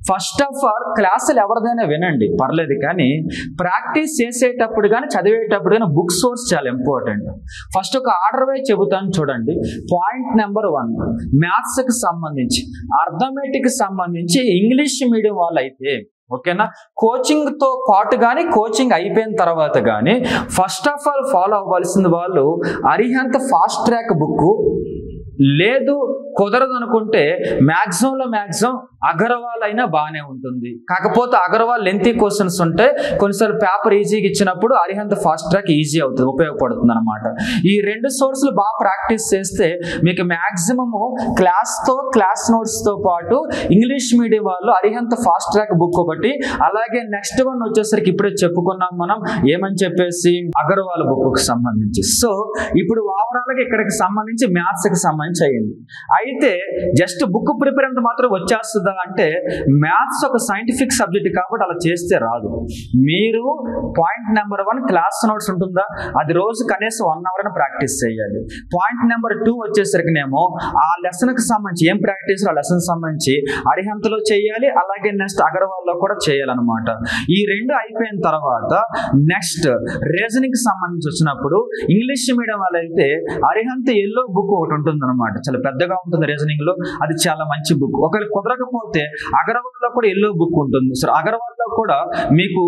First of all క్లాసులు ఎవరిదైనా వినండి, పర్లేదు. కానీ ప్రాక్టీస్ చేసేటప్పుడు కానీ చదివేటప్పుడు కానీ బుక్ సోర్స్ చాలా ఇంపార్టెంట్. ఫస్ట్ ఒక ఆర్డర్ వైజ్ చెబుతాను చూడండి. పాయింట్ నెంబర్ 1, మ్యాథ్స్కి సంబంధించి, అర్థమెటిక్కి సంబంధించి ఇంగ్లీష్ మీడియం వాళ్ళు అయితే ఓకేనా, కోచింగ్తో పాటు కానీ కోచింగ్ అయిపోయిన తర్వాత కానీ ఫస్ట్ ఆఫ్ ఆల్ ఫాలో అవ్వాల్సింది వాళ్ళు అరిహంత్ ఫాస్ట్ ట్రాక్ బుక్, లేదు కుదరదు అనుకుంటే మ్యాక్సిమం అగర్వాల్ అయినా బాగానే ఉంటుంది. కాకపోతే అగర్వాల్ లెంతీ క్వశ్చన్స్ ఉంటే కొన్నిసార్లు పేపర్ ఈజీగా ఇచ్చినప్పుడు అరిహంత్ ఫాస్ట్ ట్రాక్ ఈజీ అవుతుంది, ఉపయోగపడుతుంది అనమాట. ఈ రెండు సోర్సులు బాగా ప్రాక్టీస్ చేస్తే మీకు మ్యాక్సిమము క్లాస్ నోట్స్తో పాటు ఇంగ్లీష్ మీడియం వాళ్ళు అరిహంత్ ఫాస్ట్ ట్రాక్ బుక్ ఒకటి, అలాగే నెక్స్ట్ వన్ వచ్చేసరికి ఇప్పుడే చెప్పుకున్నాం మనం ఏమని చెప్పేసి అగర్వాల్ బుక్కి సంబంధించి. సో ఇప్పుడు ఓవరాల్గా ఇక్కడికి సంబంధించి మ్యాథ్స్కి సంబంధించి అయ్యింది. అయితే జస్ట్ బుక్ ప్రిపేర్ అంత మాత్రం వచ్చేస్తుందా అంటే మ్యాథ్స్ ఒక సైంటిఫిక్ సబ్జెక్ట్ కాబట్టి అలా చేస్తే రాదు. మీరు పాయింట్ నెంబర్ 1 క్లాస్ నోట్స్ ఉంటుందా, అది రోజు కనీసం 1 అవర్ ప్రాక్టీస్ చేయాలి. పాయింట్ నెంబర్ 2 వచ్చేసరికినేమో ఆ లెసన్కి సంబంధించి ఏం ప్రాక్టీస్ ఆ లెసన్ సంబంధించి అరిహంత్లో చేయాలి, అలాగే నెక్స్ట్ అగర్వాల్లో కూడా చేయాలన్నమాట. ఈ రెండు అయిపోయిన తర్వాత నెక్స్ట్ రీజనింగ్ సంబంధించి వచ్చినప్పుడు ఇంగ్లీష్ మీడియం వాళ్ళైతే అరిహంత్ ఎల్లో బుక్ ఒకటి ఉంటుంది అనమాట, చాలా పెద్దగా ఉంటుంది రీజనింగ్ లో, అది చాలా మంచి బుక్. ఒకవేళ కుదరకపోతే అగర్వాల్లో కూడా ఎల్లో బుక్ ఉంటుంది. సో అగర్వాల్లో కూడా మీకు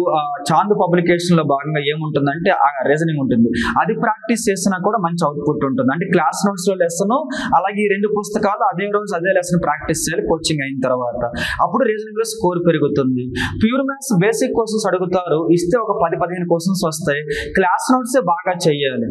చాంద్ పబ్లికేషన్ లో భాగంగా ఏముంటుందంటే రీజనింగ్ ఉంటుంది, అది ప్రాక్టీస్ చేసినా కూడా మంచి అవుట్పుట్ ఉంటుంది. అంటే క్లాస్ నోట్స్ లో లెసన్, అలాగే ఈ రెండు పుస్తకాలు అదే రోజు అదే లెసన్ ప్రాక్టీస్ చేయాలి కోచింగ్ అయిన తర్వాత, అప్పుడు రీజనింగ్ లో స్కోర్ పెరుగుతుంది. ప్యూర్ మ్యాథ్స్ బేసిక్ క్వశ్చన్స్ అడుగుతారు, ఇస్తే ఒక 10-15 క్వశ్చన్స్ వస్తాయి. క్లాస్ నోట్సే బాగా చేయాలి.